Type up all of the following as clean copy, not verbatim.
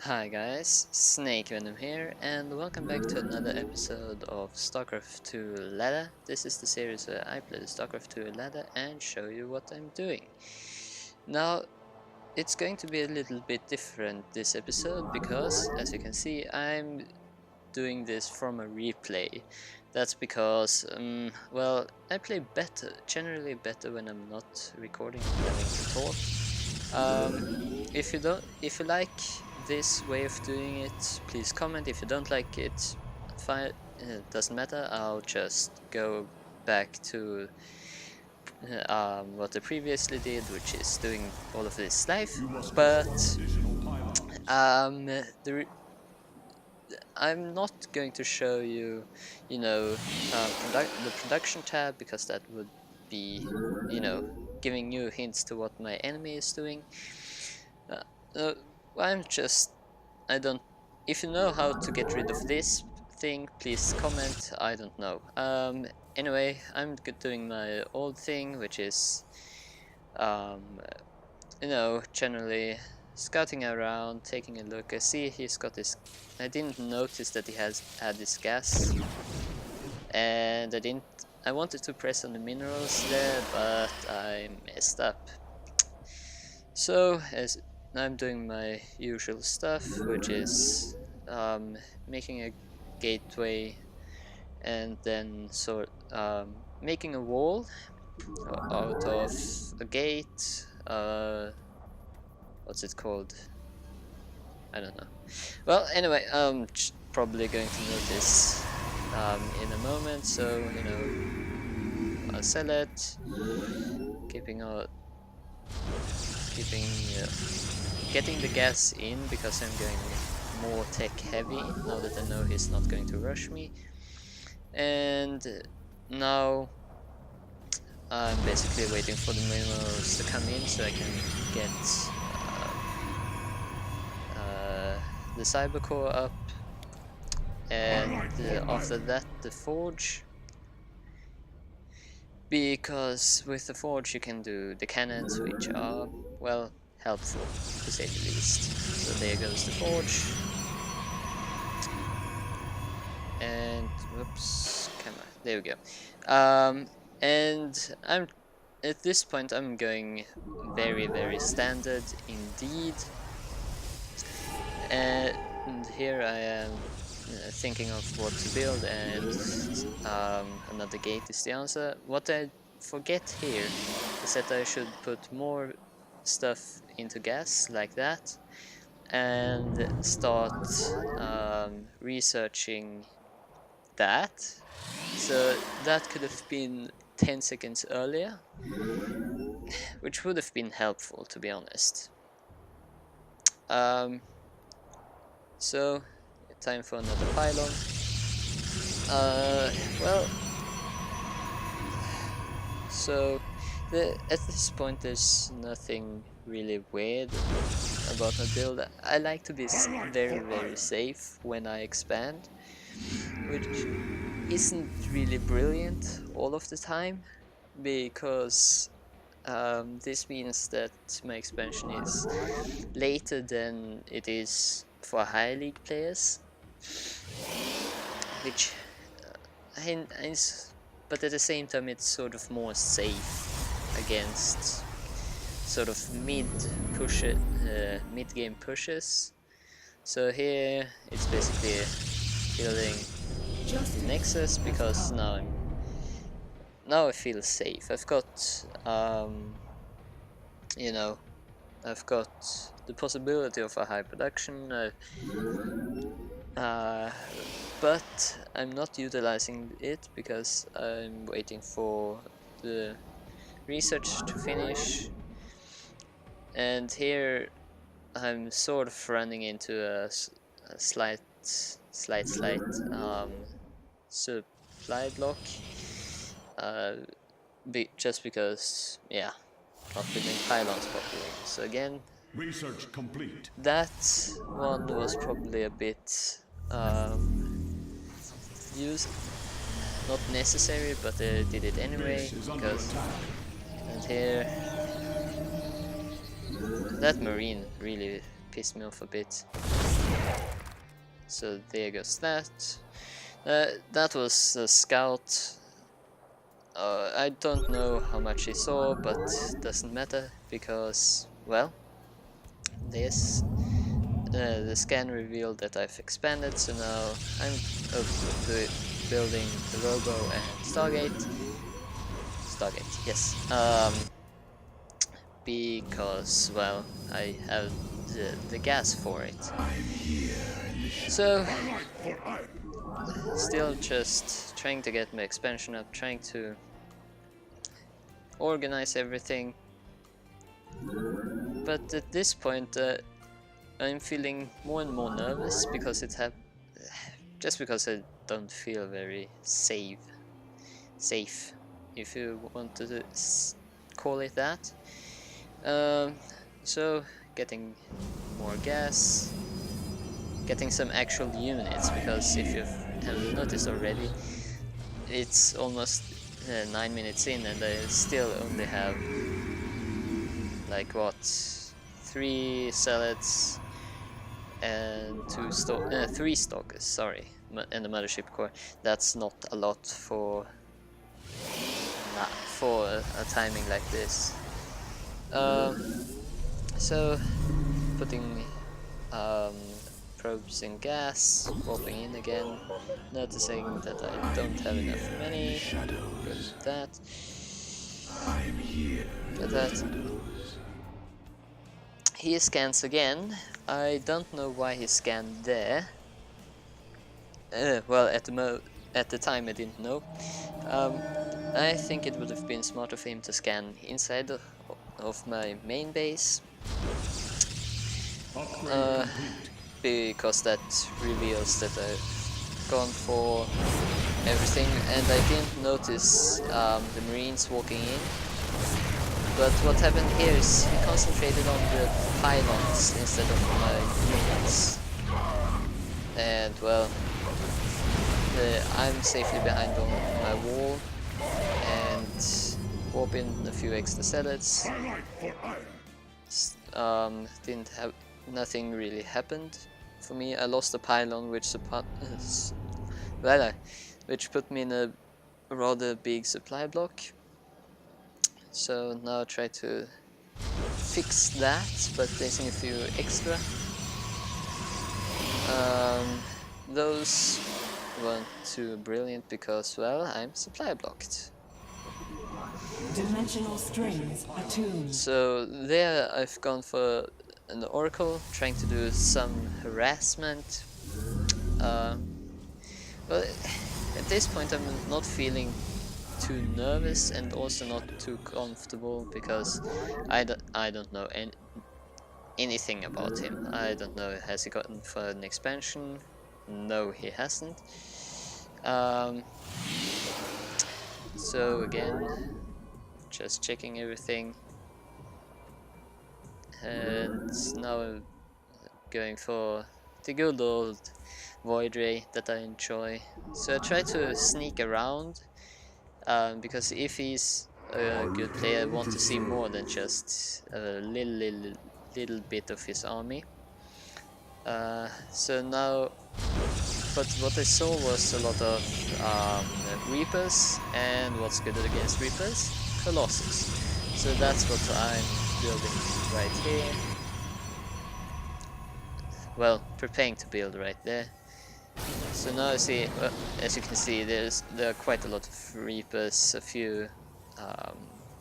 Hi guys, Snake Venom here, and welcome back to another episode of Starcraft 2 Ladder. This is the series where I play the Starcraft 2 Ladder and show you what I'm doing. Now, it's going to be a little bit different this episode because, as you can see, I'm doing this from a replay. That's because, well, I play generally better when I'm not recording and having to talk. If you like this way of doing it, please comment. If you don't like it, fine, it doesn't matter. I'll just go back to what I previously did, which is doing all of this live. But I'm not going to show you, the production tab, because that would be, giving you hints to what my enemy is doing. Uh, uh, I'm just, I don't, if you know how to get rid of this thing, please comment. I don't know. Anyway, I'm doing my old thing, which is, um, generally scouting around, taking a look. I see he's got this. I didn't notice that he has had this gas, and I wanted to press on the minerals there, but I messed up. So as I'm doing my usual stuff, which is making a gateway and then making a wall out of a gate. What's it called? I don't know. Well, anyway, I'm probably going to notice in a moment. So I'll sell it, keeping getting the gas in because I'm going more tech heavy now that I know he's not going to rush me. And now I'm basically waiting for the minerals to come in so I can get the cyber core up, and after that the forge, because with the forge you can do the cannons, which are, well, helpful to say the least. So there goes the forge, and whoops, camera, there we go. And I'm at this point I'm going very standard indeed, and here I am thinking of what to build, and another gate is the answer. What I forget here is that I should put more stuff into gas like that and start researching that. So that could have been 10 seconds earlier, which would have been helpful, to be honest. So time for another pylon. Well, so at this point there's nothing really weird about my build. I like to be very safe when I expand, which isn't really brilliant all of the time, because this means that my expansion is later than it is for high league players, which but at the same time it's sort of more safe against sort of mid game pushes. So here it's basically building Nexus because now I feel safe. I've got I've got the possibility of a high production, but I'm not utilizing it because I'm waiting for the research to finish. And here I'm sort of running into a slight supply block, just because, yeah, not building pylons properly. So again, research complete. that one was probably a bit not necessary, but I did it anyway because. And here, that marine really pissed me off a bit. So there goes that. That was a scout. I don't know how much he saw, but doesn't matter because, well, this the scan revealed that I've expanded, so now I'm open to building the Robo and Stargate. Stargate, yes. Because, well, I have the gas for it. So, still just trying to get my expansion up, trying to organize everything. But at this point, I'm feeling more and more nervous because just because I don't feel very safe, if you want to call it that. Um, so getting more gas, getting some actual units, because if you haven't noticed already, it's almost 9 minutes in and I still only have like what, 3 salads and 3 stalkers, sorry, and the mothership core. That's not a lot for a timing like this. So putting um, probes in gas, warping in again, noticing that I don't have enough money. Good that. Good that. He scans again. I don't know why he scanned there. Well, at the time I didn't know. Um, I think it would have been smarter for him to scan inside of my main base. Because that reveals that I've gone for everything, and I didn't notice the Marines walking in. But what happened here is he concentrated on the pylons instead of my units. And well, I'm safely behind on my wall and warp in a few extra zealots. Didn't have nothing really happened for me. I lost a pylon which which put me in a rather big supply block. So now I try to fix that, but placing a few extra. Those weren't too brilliant because, well, I'm supply blocked. Dimensional strings attuned. So there I've gone for an oracle, trying to do some harassment. Well, at this point I'm not feeling too nervous and also not too comfortable because I don't know anything about him. I don't know, has he gotten for an expansion? No, he hasn't. So again, just checking everything, and now I'm going for the good old Void Ray that I enjoy. So I try to sneak around, because if he's a good player, I want to see more than just a little bit of his army. So now, but what I saw was a lot of Reapers, and what's good against Reapers? Colossus. So that's what I'm building right here. Well, preparing to build right there. So now I see, well, as you can see, there are quite a lot of Reapers, a few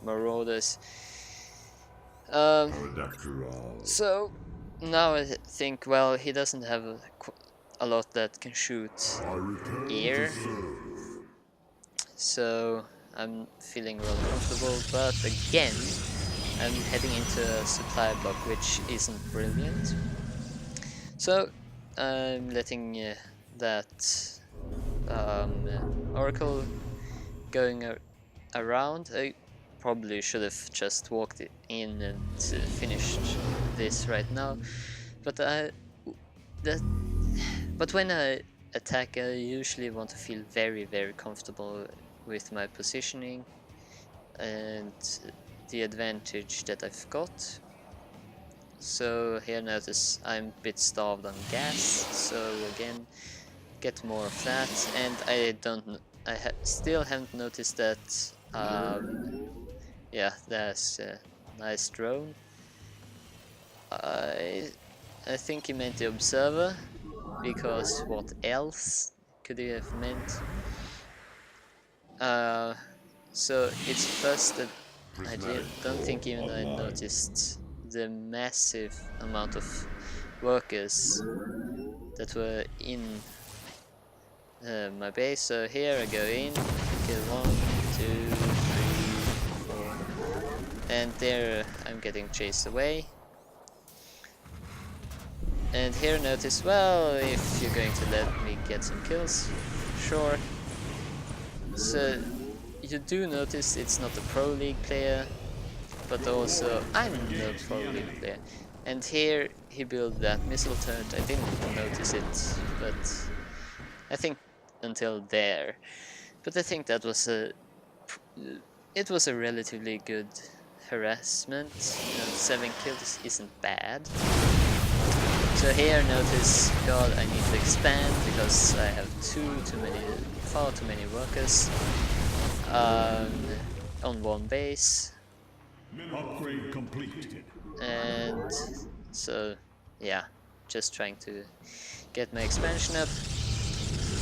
Marauders. So now I think, well, he doesn't have a lot that can shoot air, so I'm feeling rather comfortable. But again, I'm heading into a supply block, which isn't brilliant. So I'm letting that Oracle going around. I probably should have just walked in and finished this right now, but when I attack, I usually want to feel very comfortable with my positioning and the advantage that I've got. So here notice I'm a bit starved on gas, so again get more of that. And still haven't noticed that yeah, there's a nice drone. I think he meant the observer, because what else could he have meant? So it's first that don't think even I noticed the massive amount of workers that were in my base. So here I go in, kill 1, 2, 3, 4, and there I'm getting chased away. And here notice, well, if you're going to let me get some kills, sure. So you do notice it's not a pro league player, but also I'm no pro league player. And here he built that missile turret. I didn't notice it, but I think until there. But I think that was it was a relatively good harassment. 7 kills isn't bad. So here notice, God, I need to expand because I have far too many workers on one base. Upgrade completed. And so yeah, just trying to get my expansion up.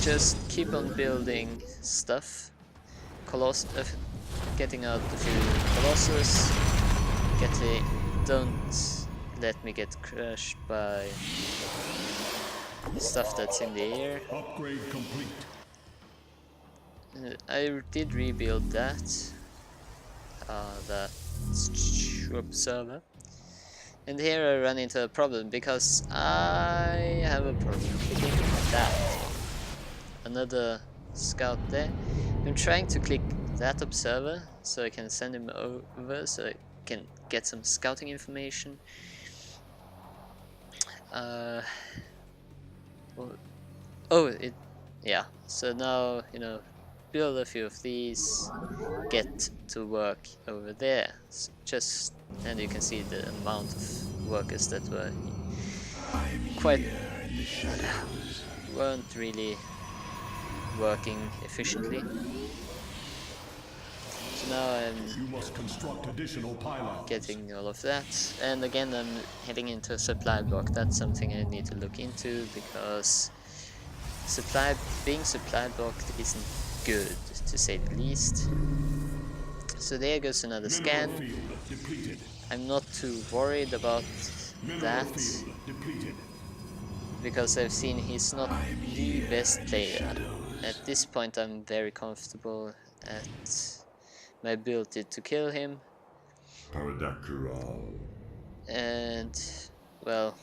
Just keep on building stuff. Getting out a few Colossus. Don't let me get crushed by stuff that's in the air. Upgrade complete. I did rebuild that observer, and here I run into a problem because I have a problem clicking that. Another scout there. I'm trying to click that observer so I can send him over so I can get some scouting information. Yeah, so now, build a few of these, get to work over there. And you can see the amount of workers that weren't really working efficiently. So now You must construct additional pylons. getting all of that, and again I'm heading into a supply block. That's something I need to look into, because being supply blocked isn't good, to say the least. So there goes another scan. I'm not too worried about that, because I've seen he's not the best player. At this point I'm very comfortable at my ability to kill him. And, well,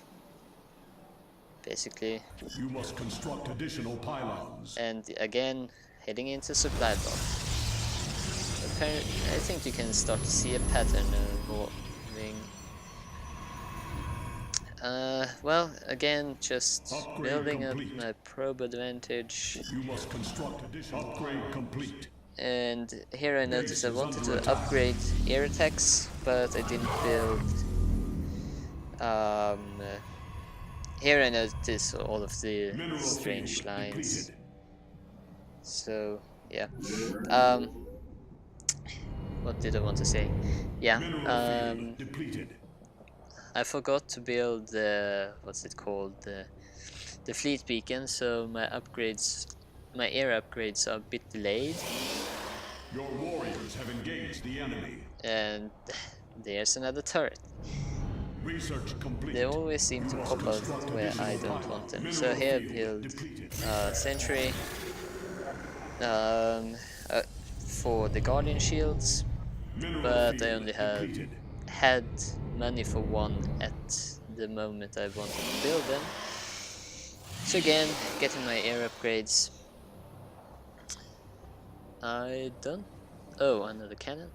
basically. You must construct additional pylons. And again, heading into supply block. I think you can start to see a pattern evolving. Well, again, just building up my probe advantage. You must construct additional upgrade complete. And here I noticed I wanted to upgrade air attacks, but I didn't build. Here I noticed all of the strange lines. So yeah. What did I want to say? Yeah. I forgot to build the what's it called, the fleet beacon, so my air upgrades are a bit delayed. Your warriors have engaged the enemy. And there's another turret. Research complete. They always seem to pop out where I don't want them. So here build sentry for the guardian shields, but I only had money for one at the moment I wanted to build them. So again, getting my air upgrades. Oh, another cannon?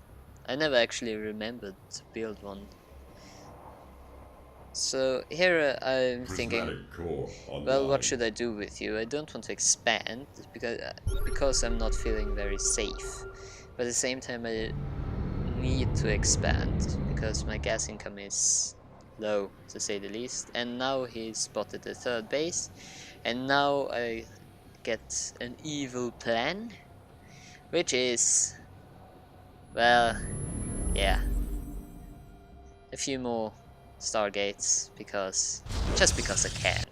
I never actually remembered to build one. So here I'm thinking, well, what should I do with you? I don't want to expand because I'm not feeling very safe. But at the same time I need to expand because my gas income is low, to say the least. And now he spotted the third base, and now I get an evil plan, which is, well, yeah, a few more Stargates, just because I can.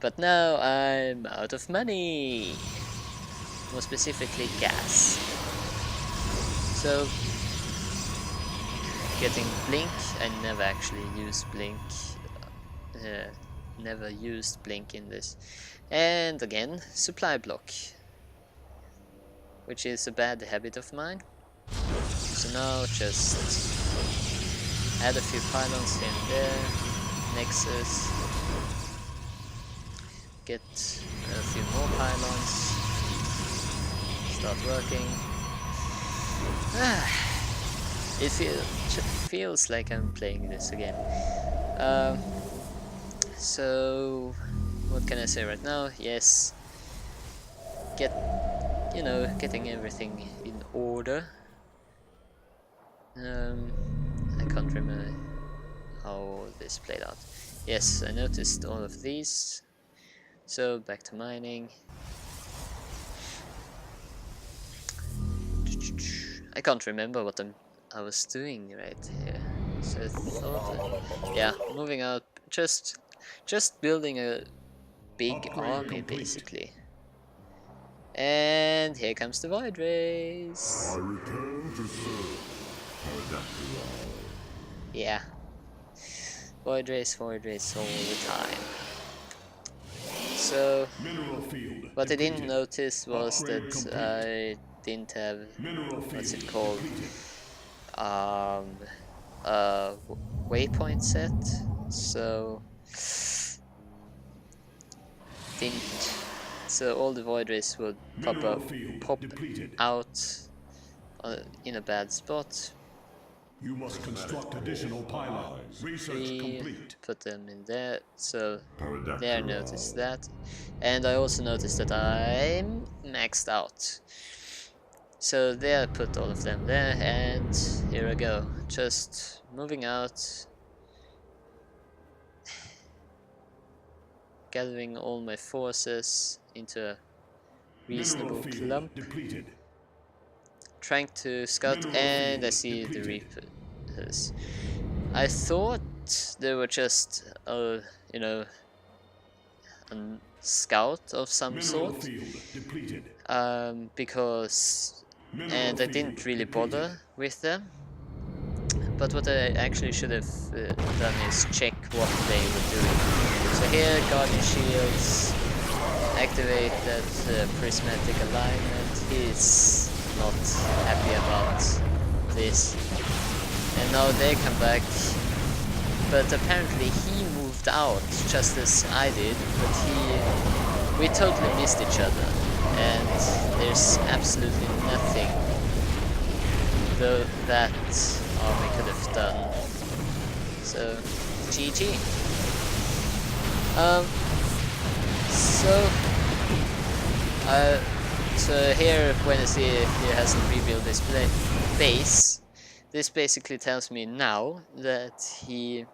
But now I'm out of money, more specifically gas. So getting Blink, I never actually used Blink, never used Blink in this. And again, supply block, which is a bad habit of mine. So now just add a few pylons in there, Nexus, get a few more pylons, start working. It feels like I'm playing this again. So what can I say right now? Yes, getting everything in order. I can't remember how this played out. Yes, I noticed all of these. So back to mining. I can't remember what I was doing right here. So I thought, yeah, moving out, just building a big army basically. And here comes the Void Race. I return to serve. Yeah, Void Race all the time. So what I didn't notice was that I didn't have, what's it called, a waypoint set, so all the Void Rays would pop out in a bad spot. You must construct additional pylons. Research complete. Put them in there, so there, noticed that. And I also noticed that I'm maxed out. So there, I put all of them there, and here I go. Just moving out, gathering all my forces into a reasonable clump, trying to scout, and I see the Reapers. I thought they were just a scout of some sort, because, and I didn't really bother with them. But what I actually should have done is check what they were doing. So here, Guardian Shields, activate that prismatic alignment. He's not happy about this. And now they come back, but apparently he moved out just as I did, but we totally missed each other, and there's absolutely nothing that army could have done. So GG. So here, when I see he hasn't rebuilt this base, this basically tells me now that he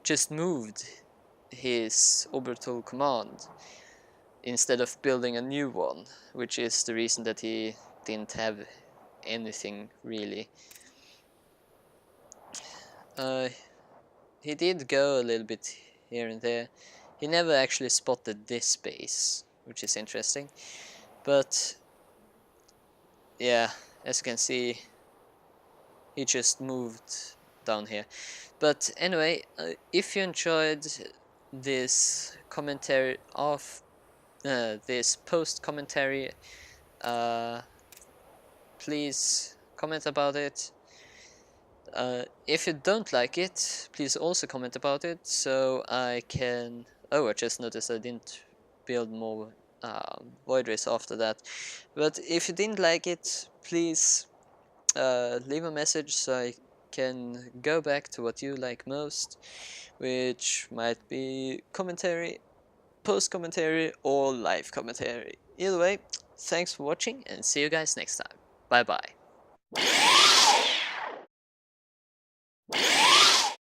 just moved his orbital command instead of building a new one, which is the reason that he didn't have anything really. He did go a little bit here and there. He never actually spotted this base, which is interesting. But yeah, as you can see, he just moved down here. But anyway, if you enjoyed this commentary of this post commentary, please comment about it. If you don't like it, please also comment about it, so I can... Oh, I just noticed I didn't build more Void Rays after that. But if you didn't like it, please leave a message so I can go back to what you like most, which might be commentary, post commentary, or live commentary. Either way, thanks for watching, and see you guys next time. Bye bye.